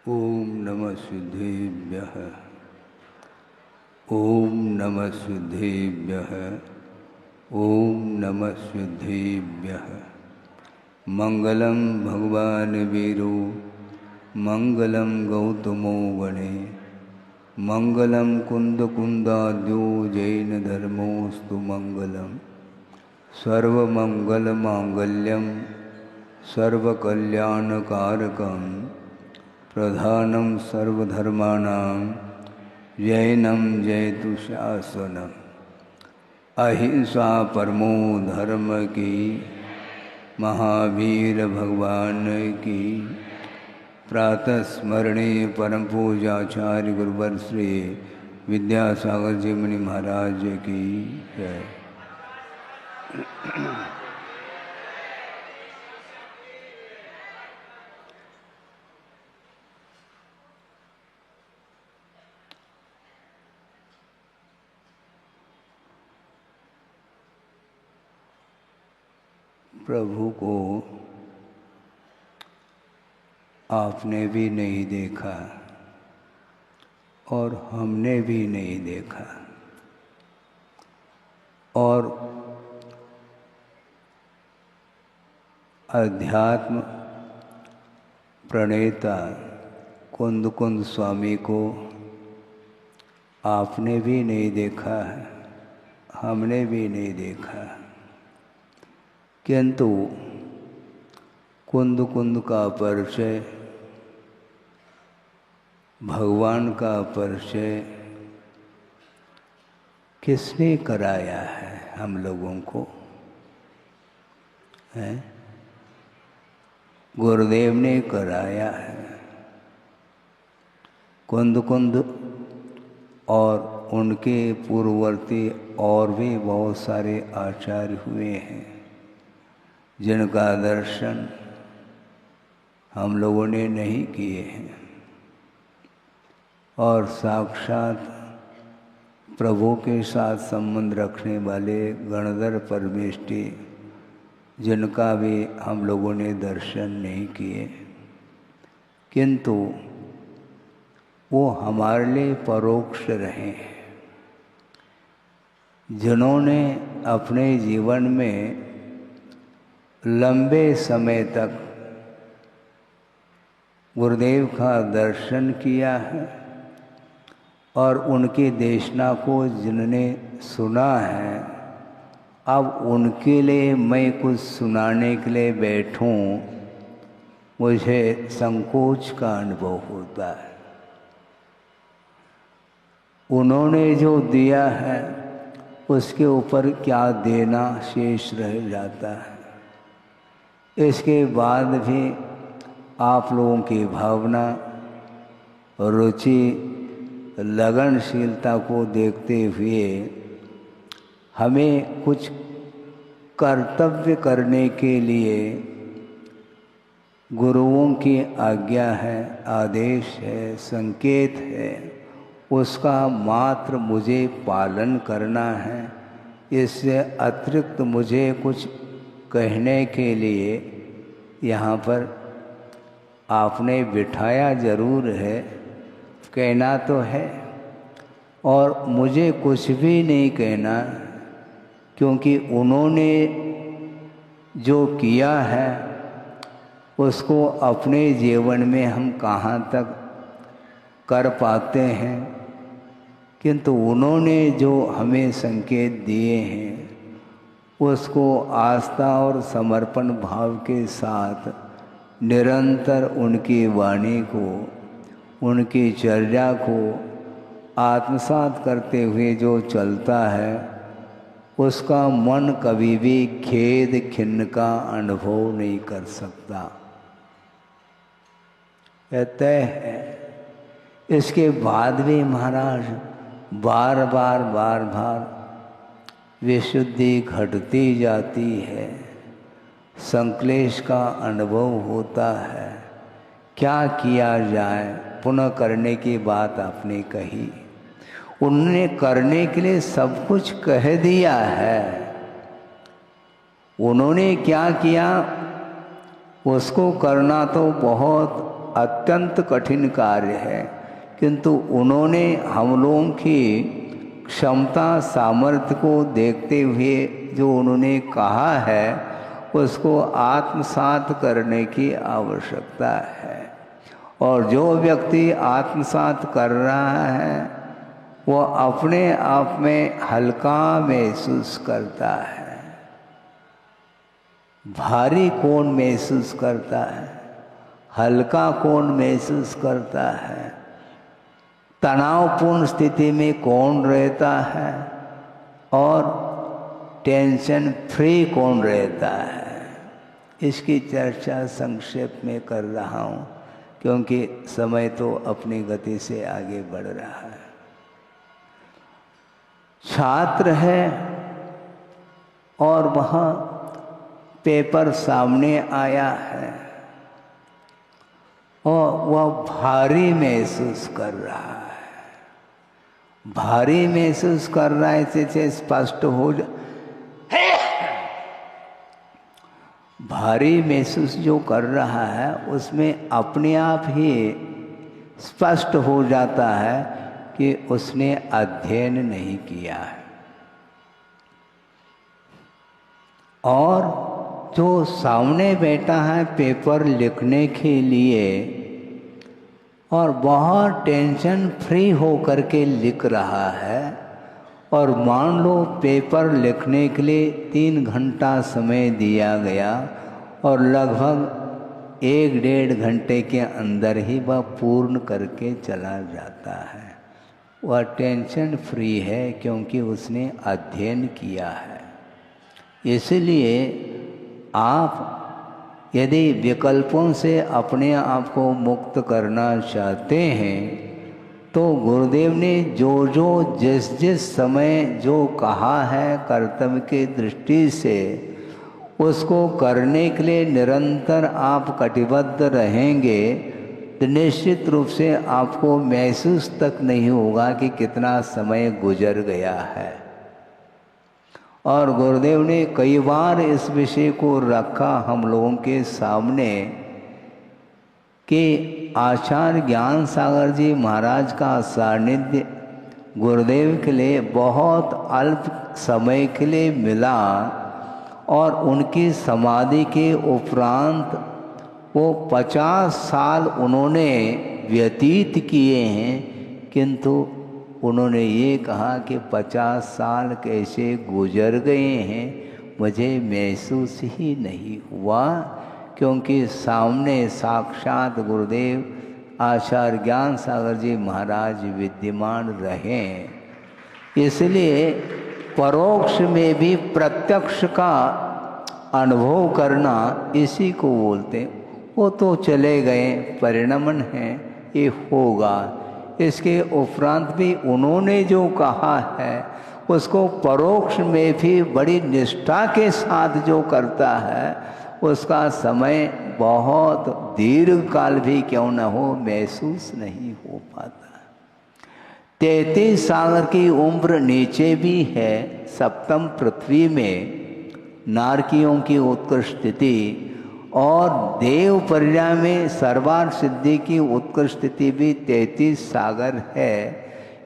ओम नमः सिद्धेभ्यः। ओम नमः सिद्धेभ्यः। ओम नमः सिद्धेभ्यः। मंगलम भगवान वीरो मंगलम गौतमो गणे मंगलम कुंद कुंदाद्यो जैन धर्मोस्तु मंगलम सर्वमंगल मांगल्यम सर्वकल्याणकारकम प्रधानम सर्वधर्माणां जैनम जयतु शासनम। अहिंसा परमो धर्म की महावीर भगवान की प्रातः स्मरणे परम पूजाचार्य गुरुवर श्री विद्यासागर जी मुनि महाराज की जय। प्रभु को आपने भी नहीं देखा और हमने भी नहीं देखा, और अध्यात्म प्रणेता कुंद कुंद स्वामी को आपने भी नहीं देखा, हमने भी नहीं देखा, किंतु कुंद कुंद का परिचय, भगवान का परिचय किसने कराया है हम लोगों को? है गुरुदेव ने कराया है। कुंद कुंद और उनके पूर्ववर्ती और भी बहुत सारे आचार्य हुए हैं जिनका दर्शन हम लोगों ने नहीं किए हैं, और साक्षात प्रभु के साथ संबंध रखने वाले गणधर परमेष्टि जिनका भी हम लोगों ने दर्शन नहीं किए, किंतु वो हमारे लिए परोक्ष रहे, जिन्होंने अपने जीवन में लंबे समय तक गुरुदेव का दर्शन किया है, और उनकी देशना को जिनने सुना है, अब उनके लिए मैं कुछ सुनाने के लिए बैठूं, मुझे संकोच का अनुभव होता है। उन्होंने जो दिया है उसके ऊपर क्या देना शेष रह जाता है। इसके बाद भी आप लोगों की भावना, रुचि, लगनशीलता को देखते हुए हमें कुछ कर्तव्य करने के लिए गुरुओं की आज्ञा है, आदेश है, संकेत है, उसका मात्र मुझे पालन करना है। इससे अतिरिक्त मुझे कुछ कहने के लिए यहाँ पर आपने बिठाया जरूर है, कहना तो है, और मुझे कुछ भी नहीं कहना, क्योंकि उन्होंने जो किया है उसको अपने जीवन में हम कहाँ तक कर पाते हैं, किंतु उन्होंने जो हमें संकेत दिए हैं उसको आस्था और समर्पण भाव के साथ निरंतर उनकी वाणी को, उनकी चर्या को आत्मसात करते हुए जो चलता है, उसका मन कभी भी खेद खिन्न का अनुभव नहीं कर सकता। यह तय है। इसके बाद भी महाराज बार बार विशुद्धि घटती जाती है, संक्लेश का अनुभव होता है। क्या किया जाए? पुनः करने की बात आपने कही, उन्होंने करने के लिए सब कुछ कह दिया है। उन्होंने क्या किया उसको करना तो बहुत अत्यंत कठिन कार्य है, किंतु उन्होंने हम लोगों की क्षमता सामर्थ्य को देखते हुए जो उन्होंने कहा है उसको आत्मसात करने की आवश्यकता है। और जो व्यक्ति आत्मसात कर रहा है वो अपने आप में हल्का महसूस करता है। भारी कौन महसूस करता है? हल्का कौन महसूस करता है? तनावपूर्ण स्थिति में कौन रहता है? और टेंशन फ्री कौन रहता है? इसकी चर्चा संक्षेप में कर रहा हूँ, क्योंकि समय तो अपनी गति से आगे बढ़ रहा है। छात्र है और वहाँ पेपर सामने आया है और वह भारी महसूस कर रहा है। भारी महसूस कर रहा है जैसे स्पष्ट हो भारी महसूस जो कर रहा है उसमें अपने आप ही स्पष्ट हो जाता है कि उसने अध्ययन नहीं किया है। और जो सामने बैठा है पेपर लिखने के लिए और बहुत टेंशन फ्री हो करके लिख रहा है, और मान लो पेपर लिखने के लिए 3 घंटा समय दिया गया और लगभग 1-1.5 घंटे के अंदर ही वह पूर्ण करके चला जाता है। वह टेंशन फ्री है क्योंकि उसने अध्ययन किया है। इसलिए आप यदि विकल्पों से अपने आप को मुक्त करना चाहते हैं तो गुरुदेव ने जो जो जिस जिस समय जो कहा है कर्तव्य की दृष्टि से उसको करने के लिए निरंतर आप कटिबद्ध रहेंगे तो निश्चित रूप से आपको महसूस तक नहीं होगा कि कितना समय गुजर गया है। और गुरुदेव ने कई बार इस विषय को रखा हम लोगों के सामने कि आचार्य ज्ञान सागर जी महाराज का सानिध्य गुरुदेव के लिए बहुत अल्प समय के लिए मिला और उनकी समाधि के उपरांत वो 50 साल उन्होंने व्यतीत किए हैं, किंतु उन्होंने ये कहा कि 50 साल कैसे गुजर गए हैं मुझे महसूस ही नहीं हुआ, क्योंकि सामने साक्षात गुरुदेव आचार्य ज्ञान सागर जी महाराज विद्यमान रहे। इसलिए परोक्ष में भी प्रत्यक्ष का अनुभव करना इसी को बोलते हैं। वो तो चले गए, परिणमन है, ये होगा। इसके उपरांत भी उन्होंने जो कहा है उसको परोक्ष में भी बड़ी निष्ठा के साथ जो करता है उसका समय बहुत दीर्घ काल भी क्यों न हो महसूस नहीं हो पाता। 33 सागर की उम्र नीचे भी है, सप्तम पृथ्वी में नारकियों की उत्कृष्ट स्थिति और देव पर्याय में सर्वार्थ सिद्धि की उत्कृष्ट स्थिति भी 33 सागर है,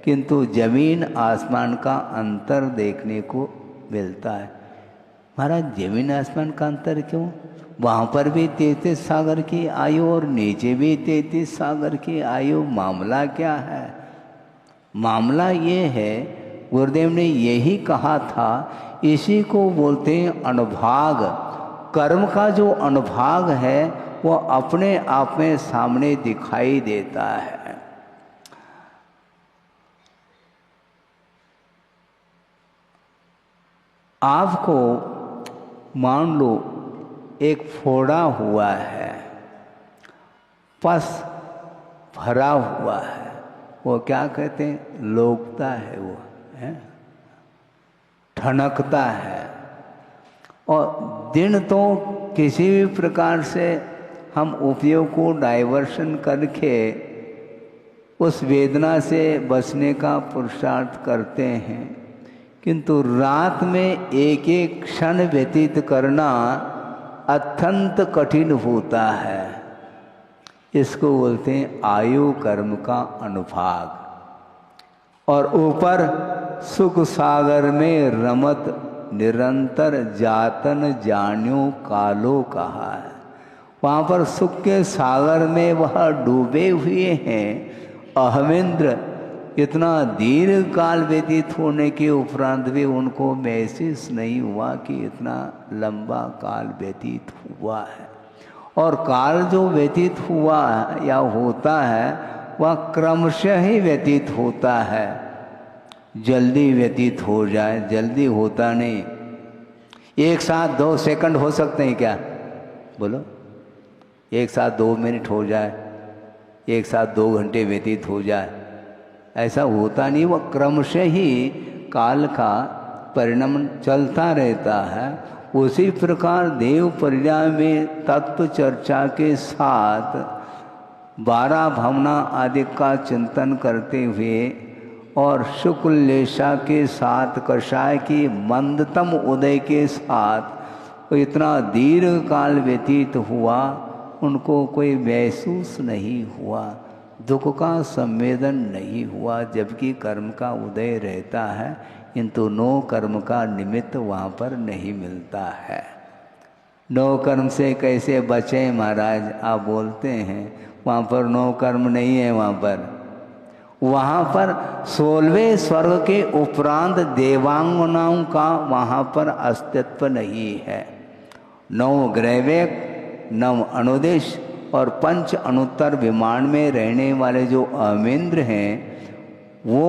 किंतु जमीन आसमान का अंतर देखने को मिलता है। महाराज जमीन आसमान का अंतर क्यों? वहाँ पर भी 33 सागर की आयु और नीचे भी 33 सागर की आयु, मामला क्या है? मामला ये है, गुरुदेव ने यही कहा था, इसी को बोलते हैं अनुभाग। कर्म का जो अनुभाग है वो अपने आप में सामने दिखाई देता है। आपको मान लो एक फोड़ा हुआ है, पस भरा हुआ है, वो क्या कहते हैं, लोकता है, वो है ठनकता है। और दिन तो किसी भी प्रकार से हम उपयोग को डाइवर्शन करके उस वेदना से बचने का पुरुषार्थ करते हैं, किंतु रात में एक एक क्षण व्यतीत करना अत्यंत कठिन होता है। इसको बोलते हैं आयु कर्म का अनुभाग। और ऊपर सुख सागर में रमत निरंतर जातन जान्यो कालो कहा है। वहाँ पर सुख के सागर में वह डूबे हुए हैं। अहमिंद्र इतना दीर्घ काल व्यतीत होने के उपरांत भी उनको महसूस नहीं हुआ कि इतना लंबा काल व्यतीत हुआ है। और काल जो व्यतीत हुआ या होता है वह क्रमशः ही व्यतीत होता है, जल्दी व्यतीत हो जाए जल्दी होता नहीं। एक साथ 2 सेकंड हो सकते हैं क्या? बोलो, एक साथ 2 मिनट हो जाए, एक साथ 2 घंटे व्यतीत हो जाए, ऐसा होता नहीं। वह क्रमशः ही काल का परिणाम चलता रहता है। उसी प्रकार देव पर्याय में तत्व चर्चा के साथ 12 भावना आदि का चिंतन करते हुए और शुक्ल लेशा के साथ कषाय की मंदतम उदय के साथ इतना दीर्घ काल व्यतीत हुआ, उनको कोई महसूस नहीं हुआ, दुख का संवेदन नहीं हुआ, जबकि कर्म का उदय रहता है, किंतु नो कर्म का निमित्त वहाँ पर नहीं मिलता है। नो कर्म से कैसे बचें महाराज, आप बोलते हैं वहाँ पर नो कर्म नहीं है। वहाँ पर 16वें स्वर्ग के उपरांत देवांगनाओं का वहाँ पर अस्तित्व नहीं है। 9 ग्रहवेग, 9 अनुदेश और 5 अनुत्तर विमान में रहने वाले जो अमेंद्र हैं वो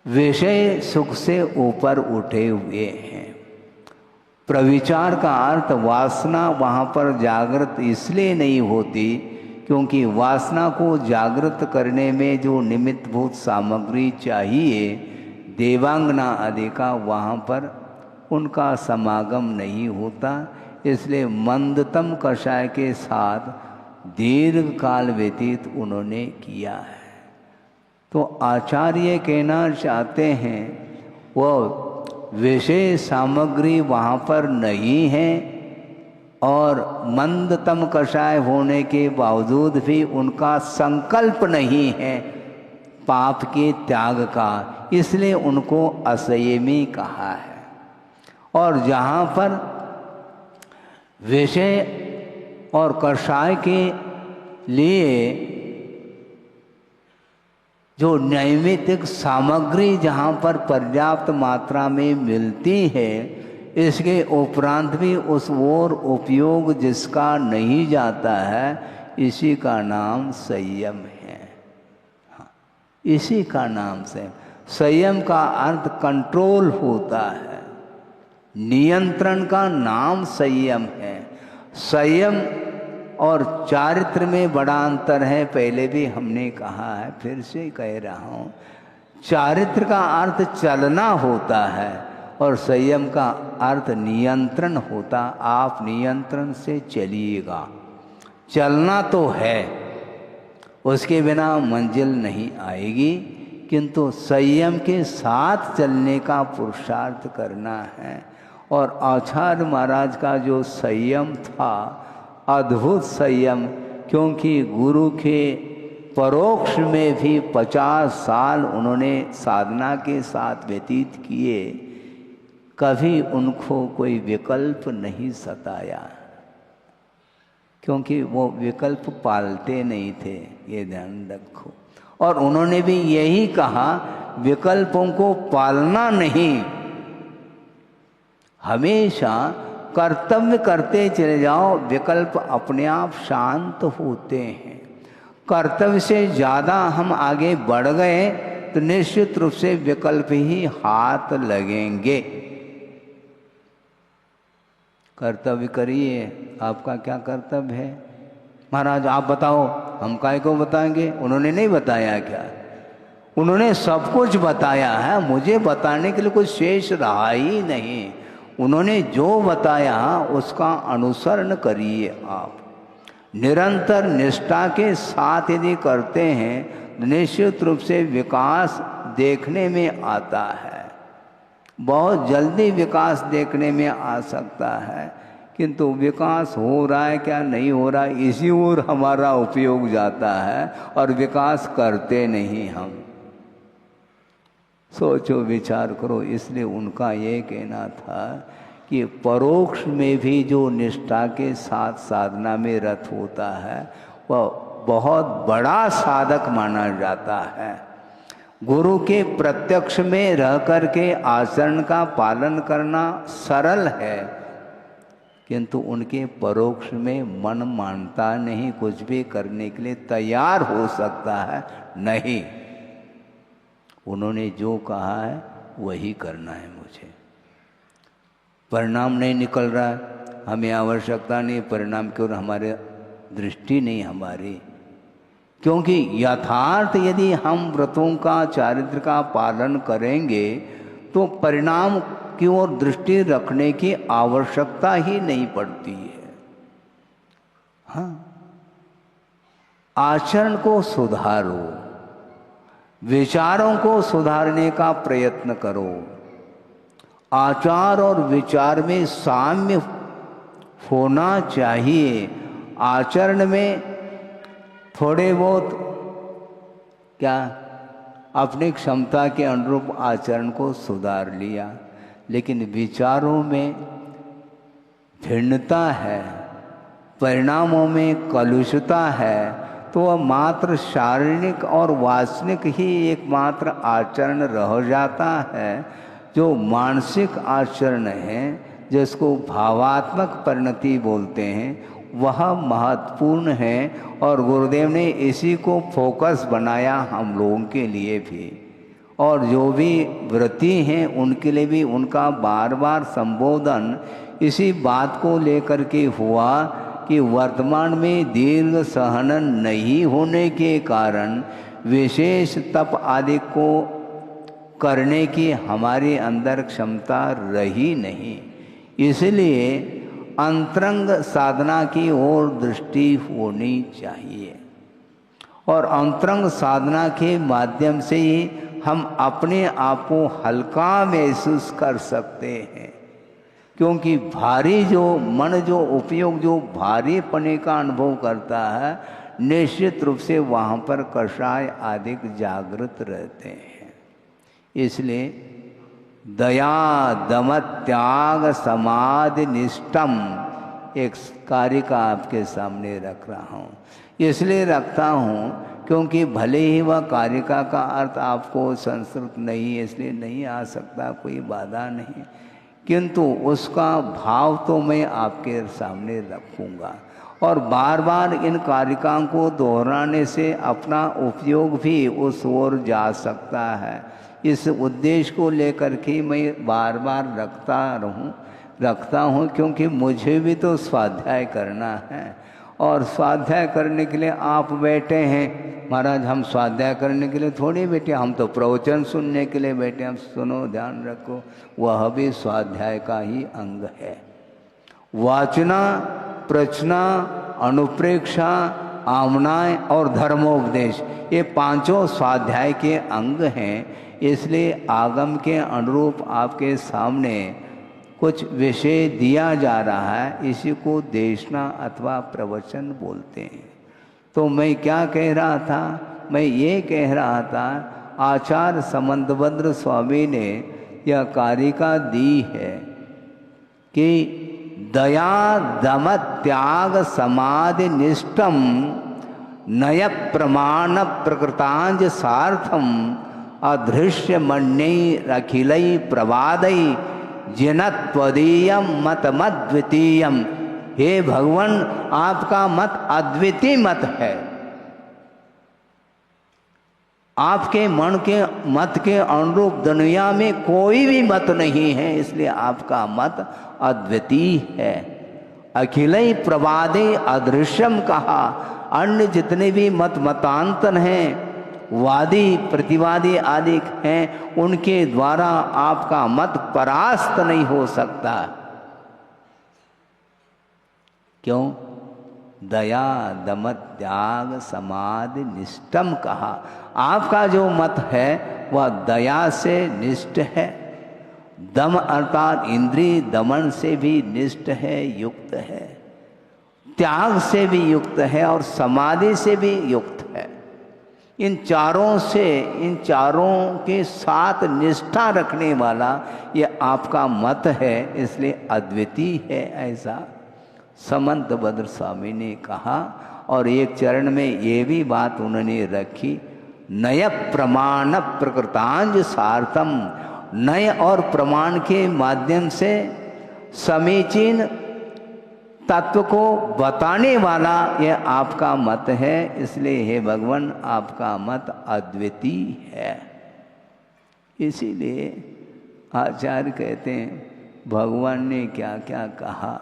विषय सुख से ऊपर उठे हुए हैं। प्रविचार का अर्थ वासना वहाँ पर जागृत इसलिए नहीं होती क्योंकि वासना को जागृत करने में जो निमित्तभूत सामग्री चाहिए देवांगना आदि का, वहाँ पर उनका समागम नहीं होता। इसलिए मंदतम कषाय के साथ दीर्घ काल व्यतीत उन्होंने किया है। तो आचार्य कहना चाहते हैं वो विषय सामग्री वहाँ पर नहीं है और मंदतम कषाय होने के बावजूद भी उनका संकल्प नहीं है पाप के त्याग का, इसलिए उनको असंयमी कहा है। और जहाँ पर विषय और कषाय के लिए जो नैमित्तिक सामग्री जहाँ पर पर्याप्त मात्रा में मिलती है, इसके उपरांत भी उस ओर उपयोग जिसका नहीं जाता है, इसी का नाम संयम है। हाँ, इसी का नाम से संयम का अर्थ कंट्रोल होता है, नियंत्रण का नाम संयम है। संयम और चारित्र में बड़ा अंतर है, पहले भी हमने कहा है, फिर से कह रहा हूँ। चारित्र का अर्थ चलना होता है और संयम का अर्थ नियंत्रण होता। आप नियंत्रण से चलिएगा, चलना तो है, उसके बिना मंजिल नहीं आएगी, किंतु संयम के साथ चलने का पुरुषार्थ करना है। और आचार्य महाराज का जो संयम था अद्भुत संयम, क्योंकि गुरु के परोक्ष में भी 50 साल उन्होंने साधना के साथ व्यतीत किए, कभी उनको कोई विकल्प नहीं सताया, क्योंकि वो विकल्प पालते नहीं थे, ये ध्यान रखो। और उन्होंने भी यही कहा विकल्पों को पालना नहीं, हमेशा कर्तव्य करते चले जाओ, विकल्प अपने आप शांत होते हैं। कर्तव्य से ज़्यादा हम आगे बढ़ गए तो निश्चित रूप से विकल्प ही हाथ लगेंगे। कर्तव्य करिए, आपका क्या कर्तव्य है? महाराज आप बताओ, हम काय को बताएंगे? उन्होंने नहीं बताया क्या? उन्होंने सब कुछ बताया है, मुझे बताने के लिए कुछ शेष रहा ही नहीं। उन्होंने जो बताया उसका अनुसरण करिए। आप निरंतर निष्ठा के साथ यदि करते हैं निश्चित रूप से विकास देखने में आता है, बहुत जल्दी विकास देखने में आ सकता है। किंतु विकास हो रहा है क्या नहीं हो रहा है, इसी ओर हमारा उपयोग जाता है और विकास करते नहीं हम। सोचो विचार करो। इसलिए उनका ये कहना था कि परोक्ष में भी जो निष्ठा के साथ साधना में रत होता है वह बहुत बड़ा साधक माना जाता है। गुरु के प्रत्यक्ष में रह करके आचरण का पालन करना सरल है, किंतु उनके परोक्ष में मन मानता नहीं, कुछ भी करने के लिए तैयार हो सकता है नहीं। उन्होंने जो कहा है वही करना है मुझे। परिणाम नहीं निकल रहा है, हमें आवश्यकता नहीं परिणाम की ओर, हमारे दृष्टि नहीं हमारी। क्योंकि यथार्थ यदि हम व्रतों का चारित्र का पालन करेंगे तो परिणाम की ओर दृष्टि रखने की आवश्यकता ही नहीं पड़ती है। हाँ, आचरण को सुधारो, विचारों को सुधारने का प्रयत्न करो। आचार और विचार में साम्य होना चाहिए। आचरण में थोड़े बहुत क्या अपनी क्षमता के अनुरूप आचरण को सुधार लिया, लेकिन विचारों में भिन्नता है, परिणामों में कलुषता है, तो वह मात्र शारीरिक और वासनिक ही एकमात्र आचरण रह जाता है। जो मानसिक आचरण है, जिसको भावात्मक परिणति बोलते हैं, वह महत्वपूर्ण है और गुरुदेव ने इसी को फोकस बनाया हम लोगों के लिए भी। और जो भी व्रती हैं उनके लिए भी उनका बार बार संबोधन इसी बात को लेकर के हुआ कि वर्तमान में दीर्घ सहनन नहीं होने के कारण विशेष तप आदि को करने की हमारे अंदर क्षमता रही नहीं। इसलिए अंतरंग साधना की ओर दृष्टि होनी चाहिए और अंतरंग साधना के माध्यम से ही हम अपने आप को हल्का महसूस कर सकते हैं। क्योंकि भारी जो मन जो उपयोग जो भारी पने का अनुभव करता है, निश्चित रूप से वहाँ पर कषाय आदि जागृत रहते हैं। इसलिए दया दम त्याग समाधि निष्ठम एक कारिका आपके सामने रख रहा हूँ। इसलिए रखता हूँ क्योंकि भले ही वह कारिका का अर्थ आपको संस्कृत नहीं है इसलिए नहीं आ सकता, कोई बाधा नहीं, किंतु उसका भाव तो मैं आपके सामने रखूँगा। और बार बार इन कारिकाओं को दोहराने से अपना उपयोग भी उस ओर जा सकता है। इस उद्देश्य को लेकर के मैं बार बार रखता हूँ क्योंकि मुझे भी तो स्वाध्याय करना है। और स्वाध्याय करने के लिए आप बैठे हैं महाराज, हम स्वाध्याय करने के लिए थोड़ी बैठे, हम तो प्रवचन सुनने के लिए बैठे। हम सुनो, ध्यान रखो, वह भी स्वाध्याय का ही अंग है। वाचना, प्रचना, अनुप्रेक्षा, आमनाएं और धर्मोपदेश, ये पांचों स्वाध्याय के अंग हैं। इसलिए आगम के अनुरूप आपके सामने कुछ विषय दिया जा रहा है, इसी को देशना अथवा प्रवचन बोलते हैं। तो मैं क्या कह रहा था? मैं ये कह रहा था आचार्य समंतभद्र स्वामी ने यह कारिका दी है कि दया दम त्याग समाधि निष्ठम नय प्रमाण प्रकृतांज सार्थम अदृश्य मण्य अखिलई प्रवादई जिनत्वदीयम मत मत द्वितीयम। हे भगवान, आपका मत अद्वितीय मत है। आपके मन के मत के अनुरूप दुनिया में कोई भी मत नहीं है, इसलिए आपका मत अद्वितीय है। अखिलई प्रवादे अदृश्यम कहा, अन्य जितने भी मतांतर हैं, वादी प्रतिवादी आदि हैं, उनके द्वारा आपका मत परास्त नहीं हो सकता। क्यों? दया दम त्याग समाधि निष्ठम कहा। आपका जो मत है वह दया से निष्ठ है दम अर्थात इंद्रिय दमन से भी निष्ठ है, युक्त है, त्याग से भी युक्त है और समाधि से भी युक्त है। इन चारों के साथ निष्ठा रखने वाला ये आपका मत है, इसलिए अद्वितीय है, ऐसा समंत भद्र स्वामी ने कहा। और एक चरण में ये भी बात उन्होंने रखी, नय प्रमाण प्रकृतांज सार्थम, नय और प्रमाण के माध्यम से समीचीन तत्व को बताने वाला यह आपका मत है, इसलिए हे भगवान आपका मत अद्वितीय है। इसीलिए आचार्य कहते हैं भगवान ने क्या क्या कहा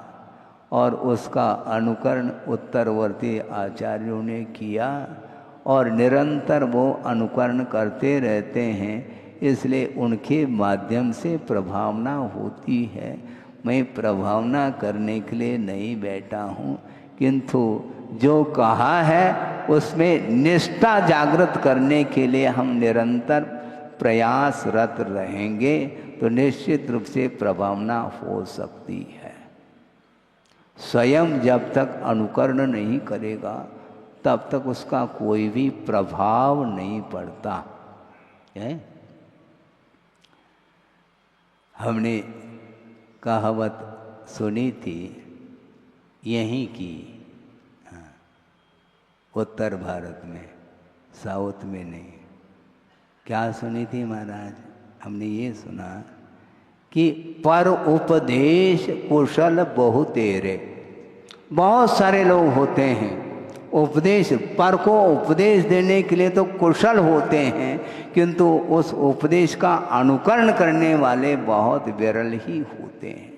और उसका अनुकरण उत्तरवर्ती आचार्यों ने किया और निरंतर वो अनुकरण करते रहते हैं, इसलिए उनके माध्यम से प्रभावना होती है। मैं प्रभावना करने के लिए नहीं बैठा हूँ, किंतु जो कहा है उसमें निष्ठा जागृत करने के लिए हम निरंतर प्रयासरत रहेंगे तो निश्चित रूप से प्रभावना हो सकती है। स्वयं जब तक अनुकरण नहीं करेगा तब तक उसका कोई भी प्रभाव नहीं पड़ता है। हमने कहावत सुनी थी यहीं की, उत्तर भारत में, साउथ में नहीं। क्या सुनी थी महाराज? हमने ये सुना कि पर उपदेश कुशल बहु तेरे। बहुत सारे लोग होते हैं उपदेश पर को उपदेश देने के लिए तो कुशल होते हैं, किंतु उस उपदेश का अनुकरण करने वाले बहुत विरल ही होते हैं।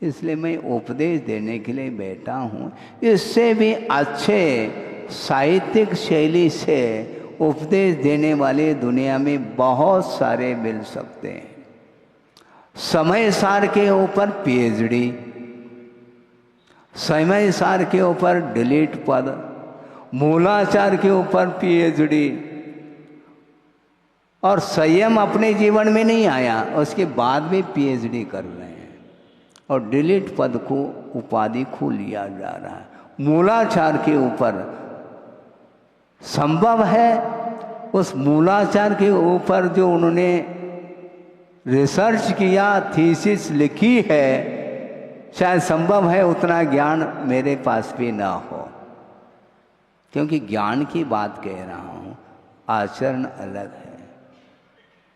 इसलिए मैं उपदेश देने के लिए बैठा हूँ। इससे भी अच्छे साहित्यिक शैली से उपदेश देने वाले दुनिया में बहुत सारे मिल सकते हैं। समय सार के ऊपर पीएचडी, समय सार के ऊपर डिलीट पद, मूलाचार के ऊपर पीएचडी, और संयम अपने जीवन में नहीं आया उसके बाद भी पीएचडी कर रहे हैं और डिलीट पद को उपाधि को लिया जा रहा है। मूलाचार के ऊपर संभव है, उस मूलाचार के ऊपर जो उन्होंने रिसर्च किया, थीसिस लिखी है, शायद संभव है उतना ज्ञान मेरे पास भी ना हो, क्योंकि ज्ञान की बात कह रहा हूँ, आचरण अलग है।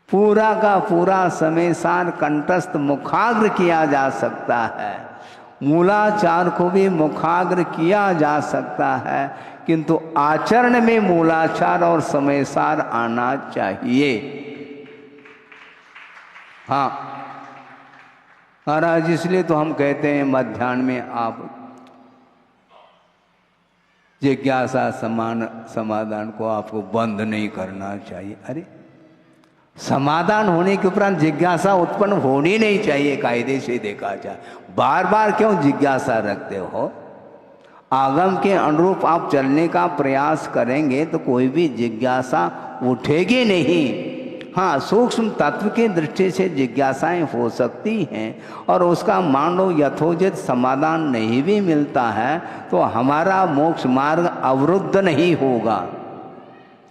पूरा का पूरा समय सार कंठस्थ मुखाग्र किया जा सकता है, मूलाचार को भी मुखाग्र किया जा सकता है, किंतु आचरण में मूलाचार और समय सार आना चाहिए। हाँ महाराज, इसलिए तो हम कहते हैं मध्याह्न में आप जिज्ञासा समाधान को आपको बंद नहीं करना चाहिए। अरे समाधान होने के उपरांत जिज्ञासा उत्पन्न होनी नहीं चाहिए, कायदे से देखा जाए। बार बार क्यों जिज्ञासा रखते हो? आगम के अनुरूप आप चलने का प्रयास करेंगे तो कोई भी जिज्ञासा उठेगी नहीं। हाँ, सूक्ष्म तत्व की दृष्टि से जिज्ञासाएं हो सकती हैं और उसका मान लो यथोचित समाधान नहीं भी मिलता है तो हमारा मोक्ष मार्ग अवरुद्ध नहीं होगा,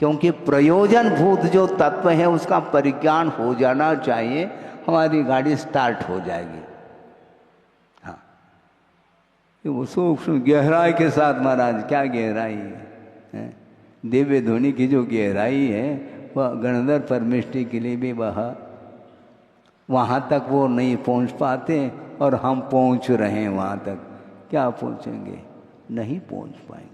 क्योंकि प्रयोजनभूत जो तत्व है उसका परिज्ञान हो जाना चाहिए, हमारी गाड़ी स्टार्ट हो जाएगी। हाँ, वो सूक्ष्म गहराई के साथ महाराज, क्या गहराई है, दिव्य ध्वनि की जो गहराई है वह गणधर परमिष्टि के लिए भी वहाँ तक वो नहीं पहुँच पाते और हम पहुँच रहे हैं वहाँ तक। क्या पहुँचेंगे? नहीं पहुँच पाएंगे।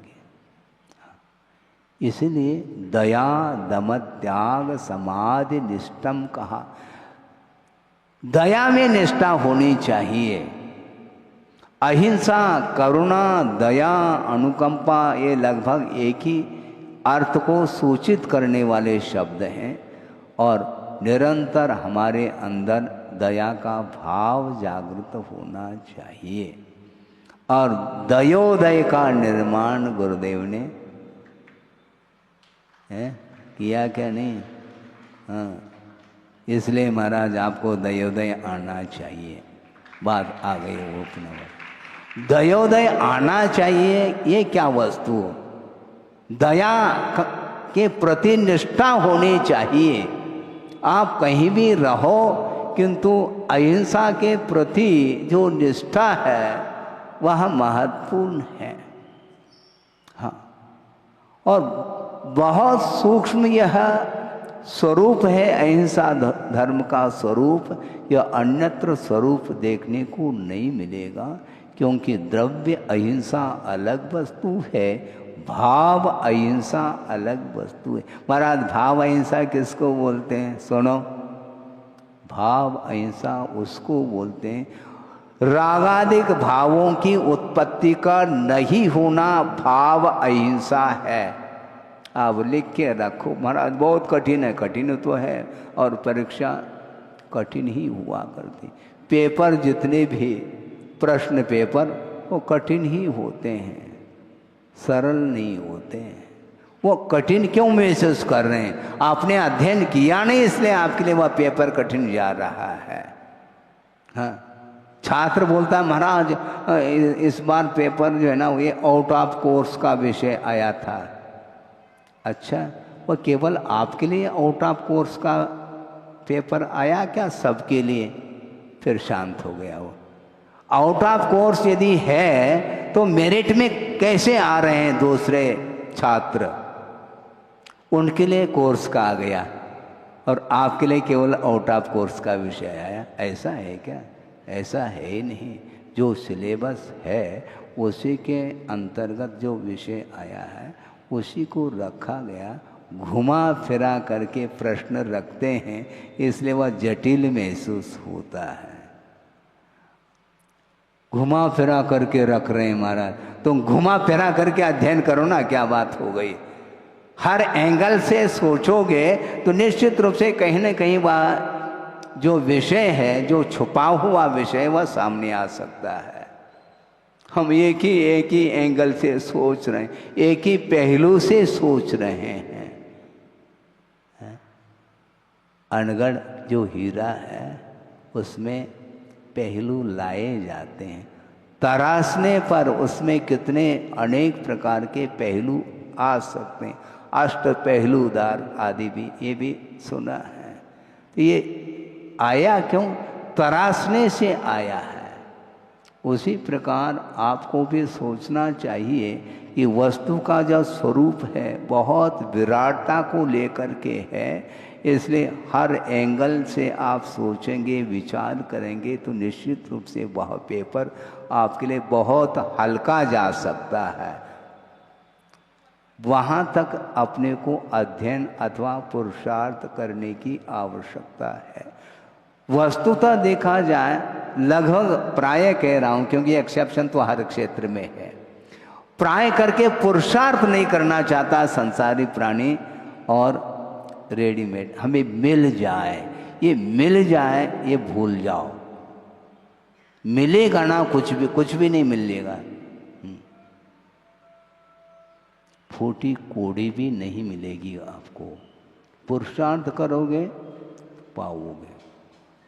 इसलिए दया दम त्याग समाधि निष्ठम कहा। दया में निष्ठा होनी चाहिए। अहिंसा, करुणा, दया, अनुकंपा ये लगभग एक ही अर्थ को सूचित करने वाले शब्द हैं और निरंतर हमारे अंदर दया का भाव जागृत होना चाहिए। और दयोदय का निर्माण गुरुदेव ने किया क्या नहीं? हाँ, इसलिए महाराज आपको दयोदय आना चाहिए। बात आ गई वो अपना दयोदय आना चाहिए। ये क्या वस्तु हो? दया के प्रति निष्ठा होनी चाहिए। आप कहीं भी रहो किंतु अहिंसा के प्रति जो निष्ठा है वह महत्वपूर्ण है। हाँ, और बहुत सूक्ष्म यह स्वरूप है अहिंसा धर्म का स्वरूप। यह अन्यत्र स्वरूप देखने को नहीं मिलेगा, क्योंकि द्रव्य अहिंसा अलग वस्तु है, भाव अहिंसा अलग वस्तु है। महाराज भाव अहिंसा किसको बोलते हैं? सुनो, भाव अहिंसा उसको बोलते हैं रागादिक भावों की उत्पत्ति का नहीं होना भाव अहिंसा है। आप लिख के रखो महाराज, बहुत कठिन है, कठिन तो है, और परीक्षा कठिन ही हुआ करती। पेपर जितने भी प्रश्न पेपर वो कठिन ही होते हैं, सरल नहीं होते हैं। वो कठिन क्यों महसूस कर रहे हैं? आपने अध्ययन किया नहीं, इसलिए आपके लिए वह पेपर कठिन जा रहा है। हाँ, छात्र बोलता है महाराज इस बार पेपर जो है ना ये आउट ऑफ कोर्स का विषय आया था। अच्छा, वो केवल आपके लिए आउट ऑफ कोर्स का पेपर आया क्या सबके लिए? फिर शांत हो गया वो। आउट ऑफ कोर्स यदि है तो मेरिट में कैसे आ रहे हैं दूसरे छात्र? उनके लिए कोर्स का आ गया और आपके लिए केवल आउट ऑफ कोर्स का विषय आया। ऐसा है क्या? ऐसा है ही नहीं। जो सिलेबस है उसी के अंतर्गत जो विषय आया है उसी को रखा गया। घुमा फिरा करके प्रश्न रखते हैं, इसलिए वह जटिल महसूस होता है। घुमा फिरा करके रख रहे हैं महाराज, तुम घुमा फिरा करके अध्ययन करो ना, क्या बात हो गई? हर एंगल से सोचोगे तो निश्चित रूप से कहीं ना कहीं वह जो विषय है, जो छुपा हुआ विषय, वह सामने आ सकता है। हम एक ही एंगल से सोच रहे हैं, एक ही पहलू से सोच रहे हैं। अनगढ़ जो हीरा है उसमें पहलू लाए जाते हैं, तराशने पर उसमें कितने अनेक प्रकार के पहलू आ सकते हैं। अष्ट पहलूदार आदि भी, ये भी सुना है। तो ये आया क्यों? तराशने से आया है। उसी प्रकार आपको भी सोचना चाहिए कि वस्तु का जो स्वरूप है बहुत विराटता को लेकर के है, इसलिए हर एंगल से आप सोचेंगे, विचार करेंगे तो निश्चित रूप से वह पेपर आपके लिए बहुत हल्का जा सकता है। वहाँ तक अपने को अध्ययन अथवा पुरुषार्थ करने की आवश्यकता है। वस्तुतः देखा जाए, लगभग प्राय कह रहा हूँ क्योंकि एक्सेप्शन तो हर क्षेत्र में है, प्राय करके पुरुषार्थ नहीं करना चाहता संसारी प्राणी। और रेडीमेड हमें मिल जाए, ये मिल जाए ये भूल जाओ। मिलेगा ना कुछ भी नहीं मिलेगा। फूटी कोड़ी भी नहीं मिलेगी आपको। पुरुषार्थ करोगे पाओगे,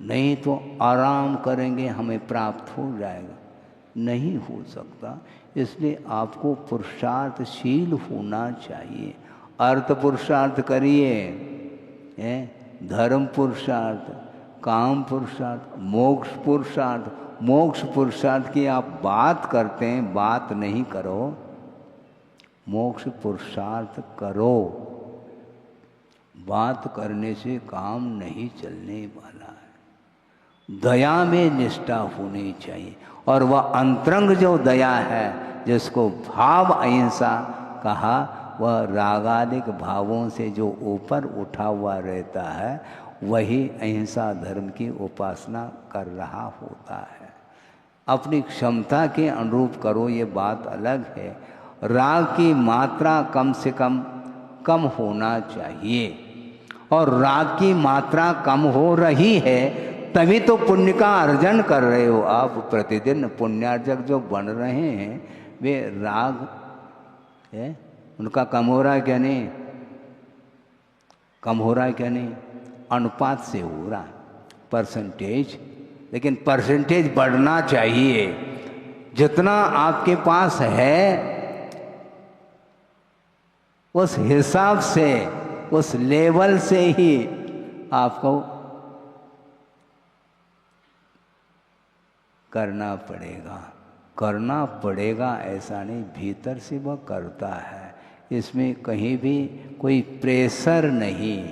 नहीं तो आराम करेंगे हमें प्राप्त हो जाएगा, नहीं हो सकता। इसलिए आपको पुरुषार्थशील होना चाहिए। अर्थ पुरुषार्थ करिए, धर्म पुरुषार्थ, काम पुरुषार्थ, मोक्ष पुरुषार्थ। मोक्ष पुरुषार्थ की आप बात करते हैं, बात नहीं करो, मोक्ष पुरुषार्थ करो। बात करने से काम नहीं चलने वाला है। दया में निष्ठा होनी चाहिए, और वह अंतरंग जो दया है जिसको भाव अहिंसा कहा, वह रागादिक भावों से जो ऊपर उठा हुआ रहता है वही अहिंसा धर्म की उपासना कर रहा होता है। अपनी क्षमता के अनुरूप करो, ये बात अलग है। राग की मात्रा कम से कम होना चाहिए, और राग की मात्रा कम हो रही है तभी तो पुण्य का अर्जन कर रहे हो आप। प्रतिदिन पुण्यार्जक जो बन रहे हैं वे राग है उनका कम हो रहा है क्या नहीं? कम हो रहा है क्या नहीं? अनुपात से हो रहा है परसेंटेज, लेकिन परसेंटेज बढ़ना चाहिए। जितना आपके पास है उस हिसाब से, उस लेवल से ही आपको करना पड़ेगा, ऐसा नहीं, भीतर से वह करता है। इसमें कहीं भी कोई प्रेशर नहीं,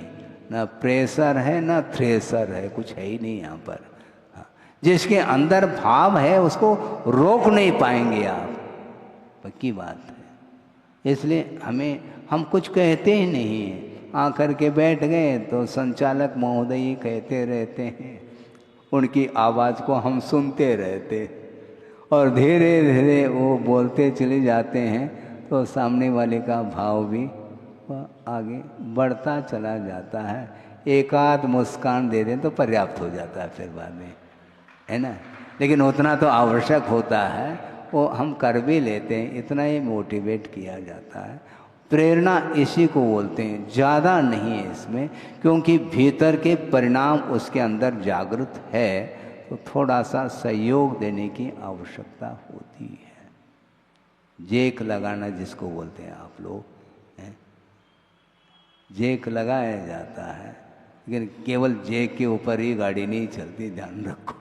ना प्रेशर है ना थ्रेशर है, कुछ है ही नहीं यहाँ पर। जिसके अंदर भाव है उसको रोक नहीं पाएंगे आप, पक्की बात है। इसलिए हम कुछ कहते ही नहीं, आकर के बैठ गए तो संचालक महोदय कहते रहते हैं, उनकी आवाज़ को हम सुनते रहते और धीरे धीरे वो बोलते चले जाते हैं, तो सामने वाले का भाव भी आगे बढ़ता चला जाता है। एक आध मुस्कान दे दें तो पर्याप्त हो जाता है फिर बाद में, है ना। लेकिन उतना तो आवश्यक होता है, वो हम कर भी लेते हैं, इतना ही मोटिवेट किया जाता है। प्रेरणा इसी को बोलते हैं, ज़्यादा नहीं है इसमें, क्योंकि भीतर के परिणाम उसके अंदर जागृत है, तो थोड़ा सा सहयोग देने की आवश्यकता होती है। जेक लगाना जिसको बोलते हैं आप लोग, जेक लगाया जाता है, लेकिन केवल जेक के ऊपर ही गाड़ी नहीं चलती, ध्यान रखो।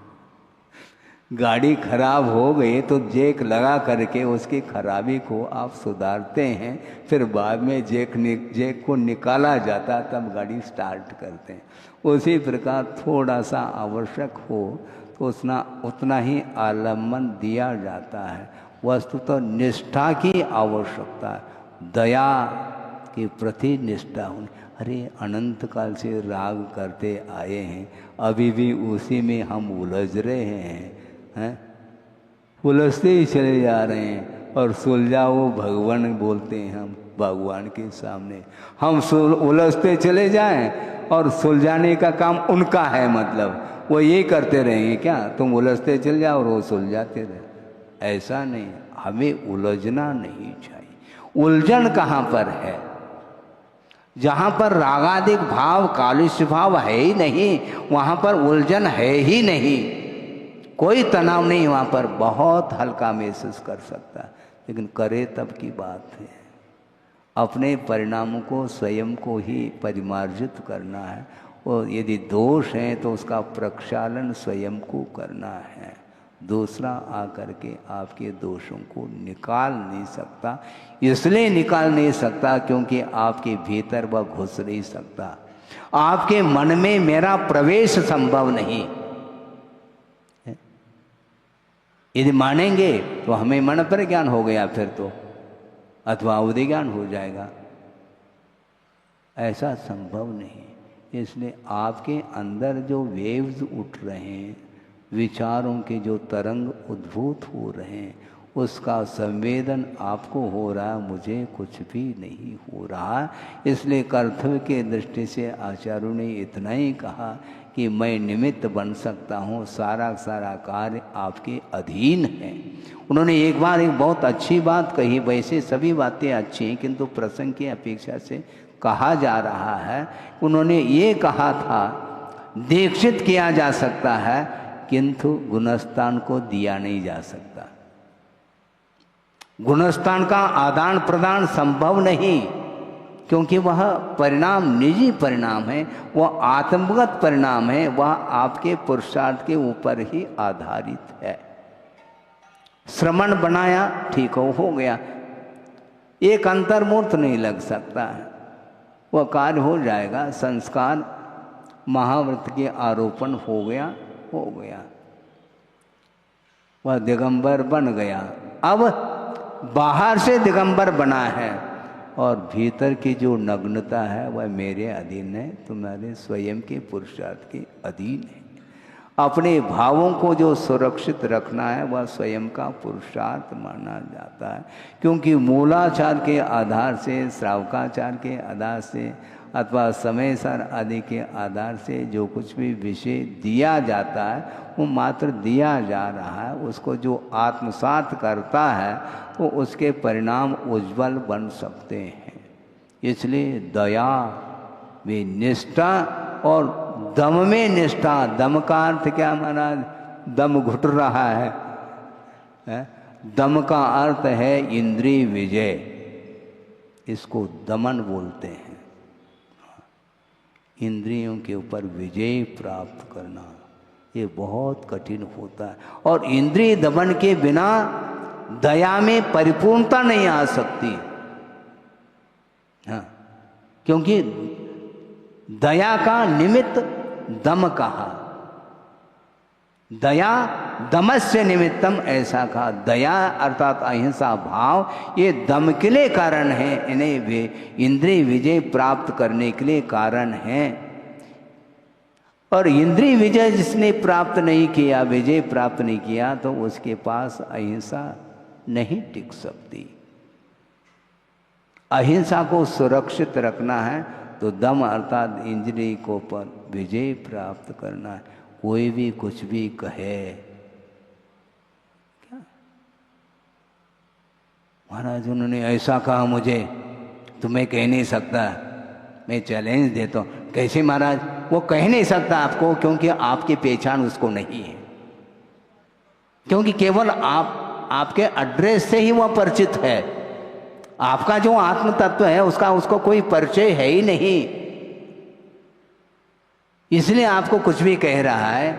गाड़ी खराब हो गई तो जेक लगा करके उसकी खराबी को आप सुधारते हैं, फिर बाद में जेक को निकाला जाता, तब गाड़ी स्टार्ट करते हैं। उसी प्रकार थोड़ा सा आवश्यक हो तो उतना ही आलम्बन दिया जाता है। वस्तु तो निष्ठा की आवश्यकता है, दया के प्रति निष्ठा होनी। अरे अनंत काल से राग करते आए हैं, अभी भी उसी में हम उलझ रहे हैं, उलझते ही चले जा रहे हैं। और सुलझाओ भगवान बोलते हैं हम भगवान के सामने, हम उलझते चले जाएं और सुलझाने का काम उनका है। मतलब वो ये करते रहेंगे क्या, तुम उलझते चले जाओ और वो सुलझाते रहे, ऐसा नहीं। हमें उलझना नहीं चाहिए। उलझन कहाँ पर है? जहाँ पर रागादिक भाव, कालुष्य भाव है ही नहीं, वहाँ पर उलझन है ही नहीं, कोई तनाव नहीं वहाँ पर। बहुत हल्का महसूस कर सकता है, लेकिन करे तब की बात है। अपने परिणामों को स्वयं को ही परिमार्जित करना है, और यदि दोष है तो उसका प्रक्षालन स्वयं को करना है। दूसरा आकर के आपके दोषों को निकाल नहीं सकता। इसलिए निकाल नहीं सकता क्योंकि आपके भीतर वह घुस नहीं सकता। आपके मन में मेरा प्रवेश संभव नहीं। यदि मानेंगे तो हमें मन पर ज्ञान हो गया फिर तो, अथवा अवधि ज्ञान हो जाएगा, ऐसा संभव नहीं। इसलिए आपके अंदर जो वेव्स उठ रहे हैं, विचारों के जो तरंग उद्भूत हो रहे हैं, उसका संवेदन आपको हो रहा, मुझे कुछ भी नहीं हो रहा। इसलिए कर्तव्य के दृष्टि से आचार्यों ने इतना ही कहा कि मैं निमित्त बन सकता हूँ, सारा सारा कार्य आपके अधीन है। उन्होंने एक बार एक बहुत अच्छी बात कही, वैसे सभी बातें अच्छी हैं किंतु प्रसंग की अपेक्षा से कहा जा रहा है। उन्होंने ये कहा था, दीक्षित किया जा सकता है किंतु गुणस्थान को दिया नहीं जा सकता। गुणस्थान का आदान प्रदान संभव नहीं, क्योंकि वह परिणाम निजी परिणाम है, वह आत्मगत परिणाम है, वह आपके पुरुषार्थ के ऊपर ही आधारित है। श्रवण बनाया, ठीक हो गया, एक अंतर्मूर्त नहीं लग सकता है, वह कार्य हो जाएगा। संस्कार महाव्रत के आरोपण हो गया, वह दिगंबर बन गया। अब बाहर से दिगंबर बना है और भीतर की जो नग्नता है वह मेरे अधीन है, तुम्हारे स्वयं के पुरुषार्थ के अधीन है। अपने भावों को जो सुरक्षित रखना है वह स्वयं का पुरुषार्थ माना जाता है, क्योंकि मूलाचार के आधार से, श्रावकाचार के आधार से अथवा समयसार आदि के आधार से जो कुछ भी विषय दिया जाता है वो मात्र दिया जा रहा है। उसको जो आत्मसात करता है तो उसके परिणाम उज्जवल बन सकते हैं। इसलिए दया भी, निष्ठा और दम में निष्ठा, दम का अर्थ क्या महाराज? दम घुट रहा है? दम का अर्थ है इंद्रिय विजय, इसको दमन बोलते हैं। इंद्रियों के ऊपर विजय प्राप्त करना ये बहुत कठिन होता है, और इंद्रिय दमन के बिना दया में परिपूर्णता नहीं आ सकती। हाँ, क्योंकि दया का निमित्त दम कहा, दया दमस्य निमित्तम ऐसा कहा। दया अर्थात अहिंसा भाव ये दम के लिए कारण है, इन्हें इंद्रिय विजय प्राप्त करने के लिए कारण है। और इंद्रिय विजय जिसने प्राप्त नहीं किया, विजय प्राप्त नहीं किया, तो उसके पास अहिंसा नहीं टिक सकती। अहिंसा को सुरक्षित रखना है तो दम अर्थात इंद्रिय को पर विजय प्राप्त करना है। कोई भी कुछ भी कहे, क्या महाराज उन्होंने ऐसा कहा मुझे, तो मैं कह नहीं सकता, मैं चैलेंज देता हूँ। कैसे महाराज? वो कह नहीं सकता आपको, क्योंकि आपकी पहचान उसको नहीं है, क्योंकि केवल आपके एड्रेस से ही वह परिचित है। आपका जो आत्म तत्व है उसका उसको कोई परिचय है ही नहीं, इसलिए आपको कुछ भी कह रहा है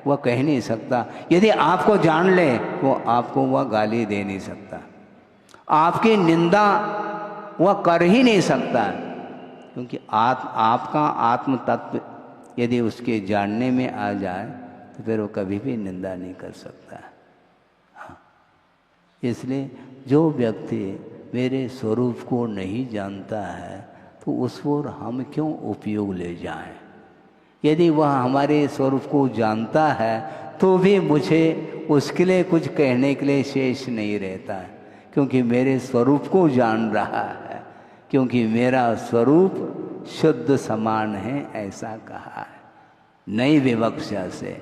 वह कह नहीं सकता। यदि आपको जान ले तो आपको वह गाली दे नहीं सकता, आपकी निंदा वह कर ही नहीं सकता, क्योंकि आपका आत्म तत्व यदि उसके जानने में आ जाए तो फिर वो कभी भी निंदा नहीं कर सकता। हाँ, इसलिए जो व्यक्ति मेरे स्वरूप को नहीं जानता है तो उस पर हम क्यों उपयोग ले जाएं? यदि वह हमारे स्वरूप को जानता है तो भी मुझे उसके लिए कुछ कहने के लिए शेष नहीं रहता है, क्योंकि मेरे स्वरूप को जान रहा है, क्योंकि मेरा स्वरूप शुद्ध समान है, ऐसा कहा है। नई विवक्षा से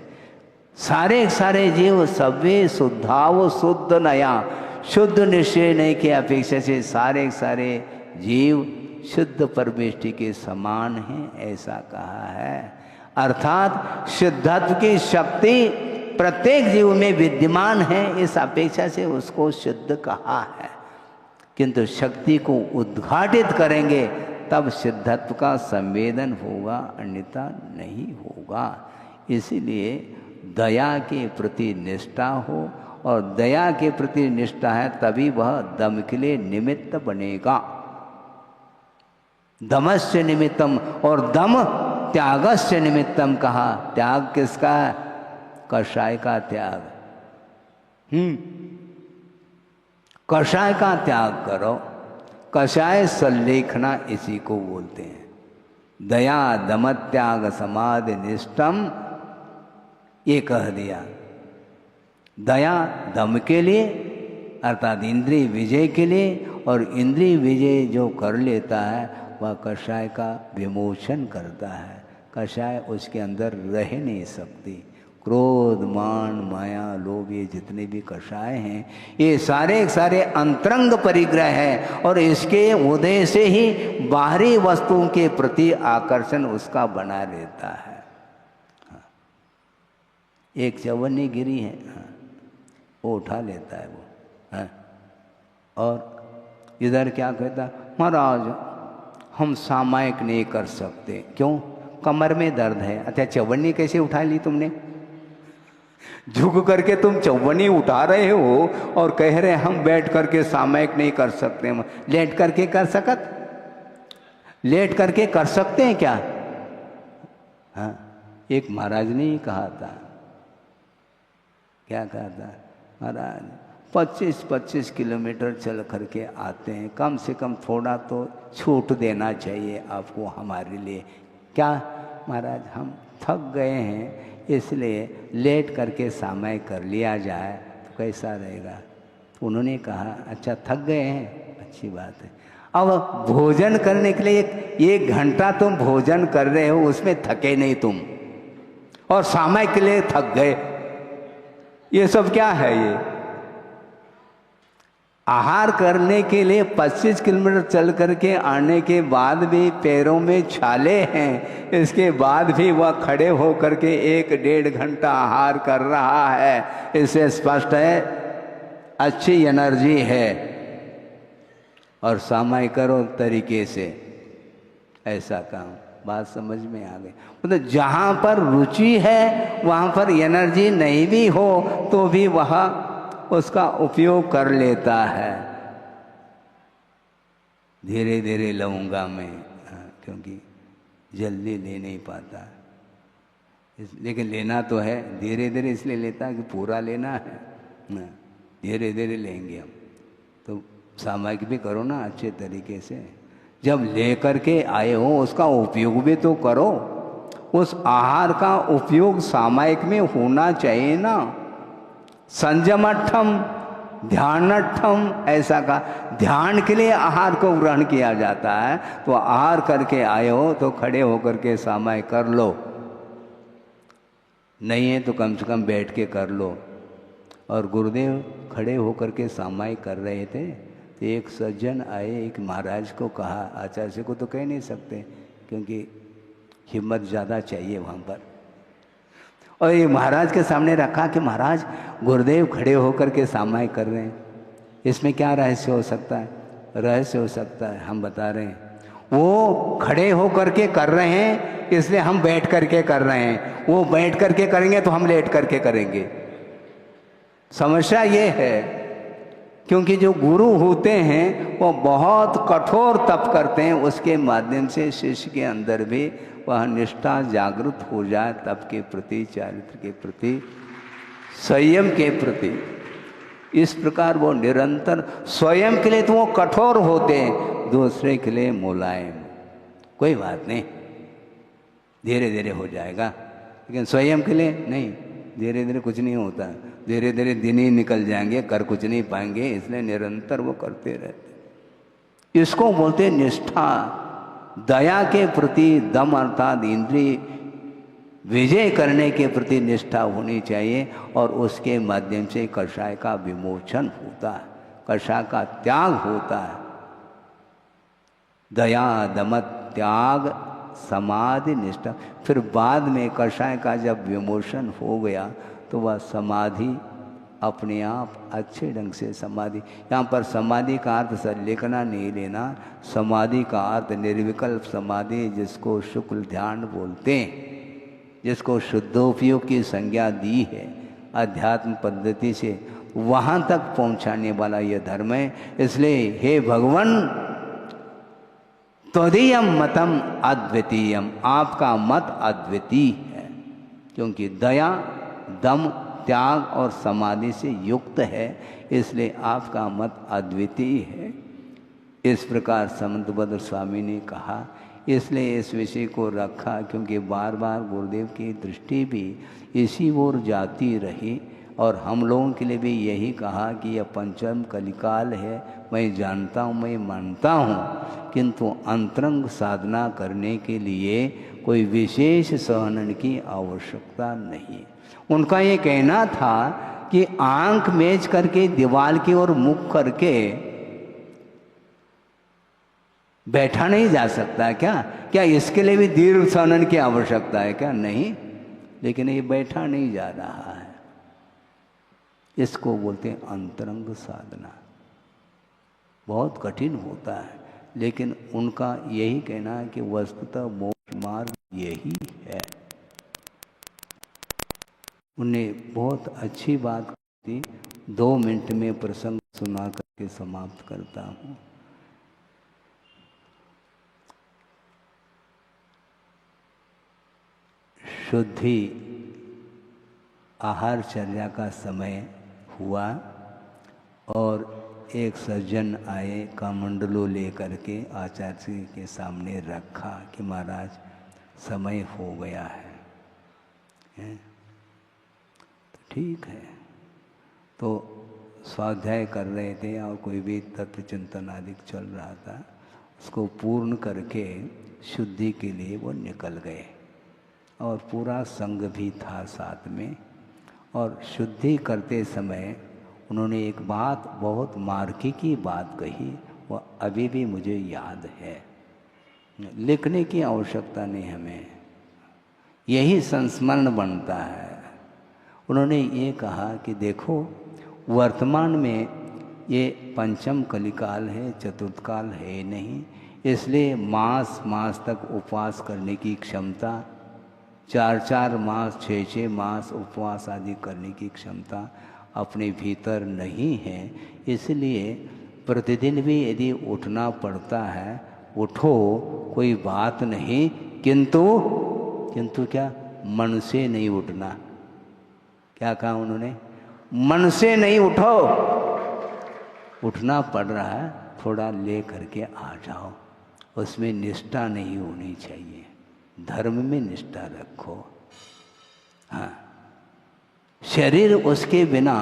सारे जीव सभ्य शुद्धाव शुद्ध नया, शुद्ध निश्चय नहीं के अपेक्षा से सारे जीव शुद्ध परमेष्टि के समान हैं, ऐसा कहा है। अर्थात शुद्धत्व की शक्ति प्रत्येक जीव में विद्यमान है, इस अपेक्षा से उसको शुद्ध कहा है। किंतु शक्ति को उद्घाटित करेंगे तब शुद्धत्व का संवेदन होगा, अन्यथा नहीं होगा। इसीलिए दया के प्रति निष्ठा हो, और दया के प्रति निष्ठा है तभी वह दम के लिए निमित्त बनेगा। दमस्य निमित्तम, और दम त्यागस्य निमित्तम कहा। त्याग किसका? कषाय का त्याग। कषाय का त्याग करो। कषाय संलेखना इसी को बोलते हैं। दया दम त्याग समाधि निष्ठम, ये कह दिया। दया दम के लिए अर्थात इंद्रिय विजय के लिए, और इंद्रिय विजय जो कर लेता है वह कषाय का विमोचन करता है। कषाय उसके अंदर रह नहीं सकती। क्रोध मान माया लोभ ये जितने भी कषाय हैं ये सारे अंतरंग परिग्रह है, और इसके उदय से ही बाहरी वस्तुओं के प्रति आकर्षण उसका बना रहता है। हाँ। एक चवन्नी गिरी है, हाँ, वो उठा लेता है वो, हाँ। और इधर क्या कहता, महाराज हम सामायिक नहीं कर सकते। क्यों? कमर में दर्द है। अच्छा, चवन्नी कैसे उठा ली तुमने? झुक करके तुम चवन्नी उठा रहे हो और कह रहे हम बैठ करके सामायिक नहीं कर सकते। लेट करके कर सकत? लेट करके कर सकते हैं क्या? हाँ, एक महाराज ने ही कहा था। क्या कहा था? महाराज 25-25 किलोमीटर चल करके आते हैं, कम से कम थोड़ा तो छूट देना चाहिए आपको हमारे लिए। क्या महाराज, हम थक गए हैं इसलिए लेट करके सामायिक कर लिया जाए तो कैसा रहेगा? तो उन्होंने कहा अच्छा थक गए हैं, अच्छी बात है। अब भोजन करने के लिए एक घंटा तुम भोजन कर रहे हो, उसमें थके नहीं तुम, और सामायिक के लिए थक गए। ये सब क्या है? ये आहार करने के लिए 25 किलोमीटर चल करके आने के बाद भी पैरों में छाले हैं, इसके बाद भी वह खड़े हो करके 1-1.5 घंटा आहार कर रहा है। इससे स्पष्ट है अच्छी एनर्जी है। और सामायिक करो तरीके से ऐसा काम, बात समझ में आ गई। मतलब जहाँ पर रुचि है वहाँ पर एनर्जी नहीं भी हो तो भी वह उसका उपयोग कर लेता है। धीरे धीरे लूँगा मैं, क्योंकि जल्दी ले नहीं पाता, लेकिन लेना तो है। धीरे धीरे इसलिए लेता है कि पूरा लेना है ना, धीरे धीरे लेंगे हम। तो सामायिक भी करो ना अच्छे तरीके से। जब ले करके आए हो उसका उपयोग भी तो करो। उस आहार का उपयोग सामायिक में होना चाहिए ना। संयमठम ध्यानठम, ऐसा का ध्यान के लिए आहार को ग्रहण किया जाता है। तो आहार करके आए हो तो खड़े होकर के सामायिक कर लो, नहीं है तो कम से कम बैठ के कर लो। और गुरुदेव खड़े होकर के सामायिक कर रहे थे तो एक सज्जन आए, एक महाराज को कहा, आचार्य को तो कह नहीं सकते क्योंकि हिम्मत ज़्यादा चाहिए वहाँ पर। और ये महाराज के सामने रखा कि महाराज गुरुदेव खड़े होकर के सामायिक कर रहे हैं, इसमें क्या रहस्य हो सकता है? रहस्य हो सकता है, हम बता रहे हैं। वो खड़े होकर के कर रहे हैं इसलिए हम बैठ करके कर रहे हैं, वो बैठ करके करेंगे तो हम लेट करके करेंगे। समस्या ये है क्योंकि जो गुरु होते हैं वो बहुत कठोर तप करते हैं, उसके माध्यम से शिष्य के अंदर भी वह निष्ठा जागृत हो जाए, तप के प्रति, चारित्र के प्रति, संयम के प्रति। इस प्रकार वो निरंतर, स्वयं के लिए तो वो कठोर होते हैं, दूसरे के लिए मुलायम। कोई बात नहीं, धीरे धीरे हो जाएगा, लेकिन स्वयं के लिए नहीं, धीरे धीरे कुछ नहीं होता। धीरे धीरे दिन ही निकल जाएंगे, कर कुछ नहीं पाएंगे, इसलिए निरंतर वो करते रहते। इसको बोलते निष्ठा। दया के प्रति, दम अर्थात इंद्रिय विजय करने के प्रति निष्ठा होनी चाहिए, और उसके माध्यम से कषाय का विमोचन होता है, कषाय का त्याग होता है। दया, दमत, त्याग, समाधि, निष्ठा। फिर बाद में कषाय का जब विमोचन हो गया तो वह समाधि अपने आप अच्छे ढंग से समाधि। यहाँ पर समाधि का अर्थ संलेखना नहीं लेना, समाधि का अर्थ निर्विकल्प समाधि, जिसको शुक्ल ध्यान बोलते हैं, जिसको शुद्धोपयोग की संज्ञा दी है अध्यात्म पद्धति से, वहाँ तक पहुँचाने वाला यह धर्म है। इसलिए हे भगवान, त्वदीयम मतम अद्वितीयम, आपका मत अद्वितीय है, क्योंकि दया, दम, त्याग और समाधि से युक्त है, इसलिए आपका मत अद्वितीय है। इस प्रकार समंतभद्र स्वामी ने कहा। इसलिए इस विषय को रखा क्योंकि बार बार गुरुदेव की दृष्टि भी इसी ओर जाती रही, और हम लोगों के लिए भी यही कहा कि यह पंचम कलिकाल है। मैं जानता हूँ, मैं मानता हूँ, किंतु अंतरंग साधना करने के लिए कोई विशेष सहनन की आवश्यकता नहीं। उनका ये कहना था कि आंख मेज करके दीवार की ओर मुख करके बैठा नहीं जा सकता क्या? क्या इसके लिए भी दीर्घ सहनन की आवश्यकता है क्या? नहीं, लेकिन ये बैठा नहीं जा रहा है। इसको बोलते हैं अंतरंग साधना। बहुत कठिन होता है, लेकिन उनका यही कहना है कि वस्तुतः मोक्ष मार्ग यही है। उन्हें बहुत अच्छी बात थी। 2 मिनट में प्रसंग सुना करके समाप्त करता हूँ। शुद्धि आहारचर्या का समय हुआ और एक सज्जन आए, कमंडलू लेकर के आचार्य के सामने रखा कि महाराज समय हो गया है? तो ठीक है। तो स्वाध्याय कर रहे थे और कोई भी तत्व चिंतन आदि चल रहा था, उसको पूर्ण करके शुद्धि के लिए वो निकल गए और पूरा संघ भी था साथ में। और शुद्धि करते समय उन्होंने एक बात, बहुत मार्के की बात कही, वह अभी भी मुझे याद है। लिखने की आवश्यकता नहीं हमें, यही संस्मरण बनता है। उन्होंने ये कहा कि देखो, वर्तमान में ये पंचम कलिकाल है, चतुर्थ काल है नहीं, इसलिए मास तक उपवास करने की क्षमता, 4 मास 6 मास उपवास आदि करने की क्षमता अपने भीतर नहीं है। इसलिए प्रतिदिन भी यदि उठना पड़ता है, उठो, कोई बात नहीं, किंतु क्या, मन से नहीं उठना। क्या कहा उन्होंने? मन से नहीं उठो, उठना पड़ रहा है, थोड़ा ले करके आ जाओ। उसमें निष्ठा नहीं होनी चाहिए, धर्म में निष्ठा रखो। हाँ, शरीर उसके बिना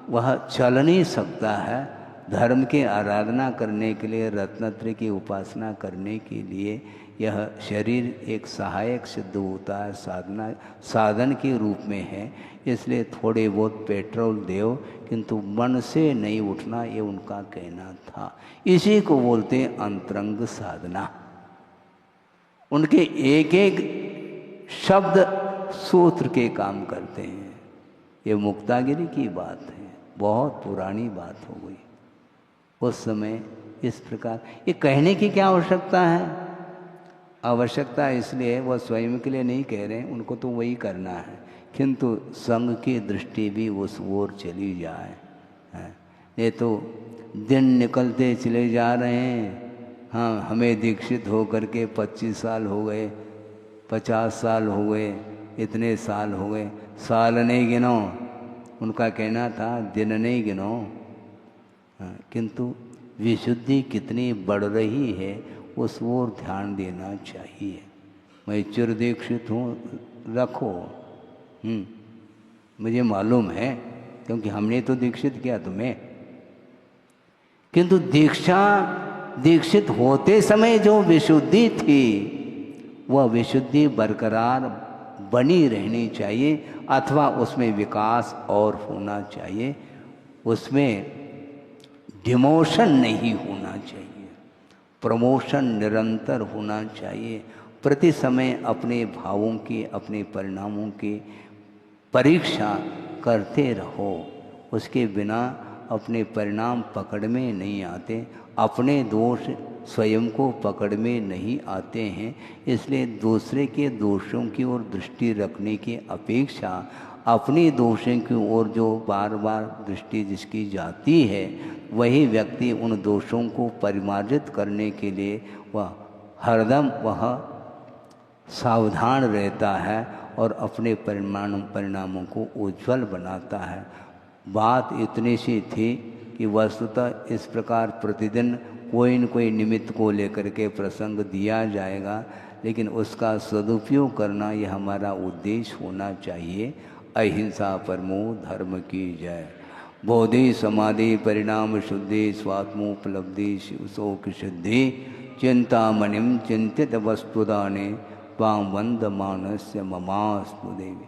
वह चल नहीं सकता है। धर्म की आराधना करने के लिए, रत्नत्रय की उपासना करने के लिए यह शरीर एक सहायक सिद्ध होता है, साधन के रूप में है। इसलिए थोड़े बहुत पेट्रोल दो, किंतु मन से नहीं उठना, ये उनका कहना था। इसी को बोलते हैं अंतरंग साधना। उनके एक एक शब्द सूत्र के काम करते हैं। ये मुक्तागिरी की बात है, बहुत पुरानी बात हो गई उस समय। इस प्रकार ये कहने की क्या आवश्यकता है? आवश्यकता इसलिए, वह स्वयं के लिए नहीं कह रहे हैं, उनको तो वही करना है, किंतु संघ की दृष्टि भी उस ओर चली जाए। ये तो दिन निकलते चले जा रहे हैं। हाँ, हमें दीक्षित हो करके 25 साल हो गए, 50 साल हो गए, इतने साल हो गए, साल नहीं गिनो। उनका कहना था दिन नहीं गिनो। किंतु विशुद्धि कितनी बढ़ रही है, उस ओर ध्यान देना चाहिए। मैं चिर दीक्षित हूँ, रखो। मुझे मालूम है, क्योंकि हमने तो दीक्षित किया तुम्हें। किंतु दीक्षित होते समय जो विशुद्धि थी, वह विशुद्धि बरकरार बनी रहनी चाहिए, अथवा उसमें विकास और होना चाहिए। उसमें डिमोशन नहीं होना चाहिए, प्रमोशन निरंतर होना चाहिए। प्रति समय अपने भावों की, अपने परिणामों की परीक्षा करते रहो। उसके बिना अपने परिणाम पकड़ में नहीं आते, अपने दोष स्वयं को पकड़ में नहीं आते हैं। इसलिए दूसरे के दोषों की ओर दृष्टि रखने की अपेक्षा अपने दोषों की ओर जो बार बार दृष्टि जिसकी जाती है, वही व्यक्ति उन दोषों को परिमार्जित करने के लिए वह हरदम वह सावधान रहता है और अपने परिणामों को उज्जवल बनाता है। बात इतनी सी थी कि वस्तुतः इस प्रकार प्रतिदिन कोई न कोई निमित्त को लेकर के प्रसंग दिया जाएगा, लेकिन उसका सदुपयोग करना यह हमारा उद्देश्य होना चाहिए। अहिंसा परमो धर्म की जय। बोधि समाधि परिणाम शुद्धि स्वात्मोपलब्धि शोक शुद्धि चिंतामणिम चिंतित वस्तुदाने वाम वंद मानस्य ममास्तु देवी।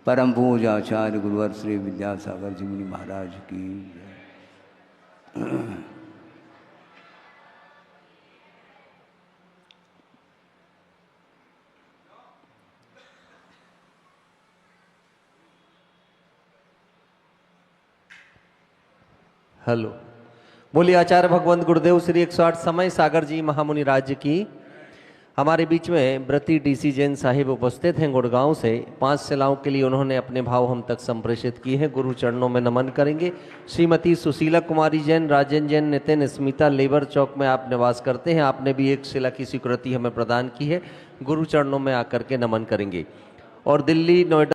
परम पूजाचार्य गुरुवर श्री विद्यासागर जी मुनि महाराज की जय। हेलो, बोलिए आचार्य भगवंत गुरुदेव श्री 108 समय सागर जी महामुनि राज्य की। हमारे बीच में व्रती डीसी जैन साहिब उपस्थित हैं गुड़गांव से। 5 सेलाओं के लिए उन्होंने अपने भाव हम तक संप्रेषित किए हैं। गुरु चरणों में नमन करेंगे। श्रीमती सुशीला कुमारी जैन, राजन जैन, नितिन, स्मिता, लेबर चौक में आप निवास करते हैं। आपने भी एक शिला की स्वीकृति हमें प्रदान की है। गुरु चरणों में आकर के नमन करेंगे। और दिल्ली, नोएडा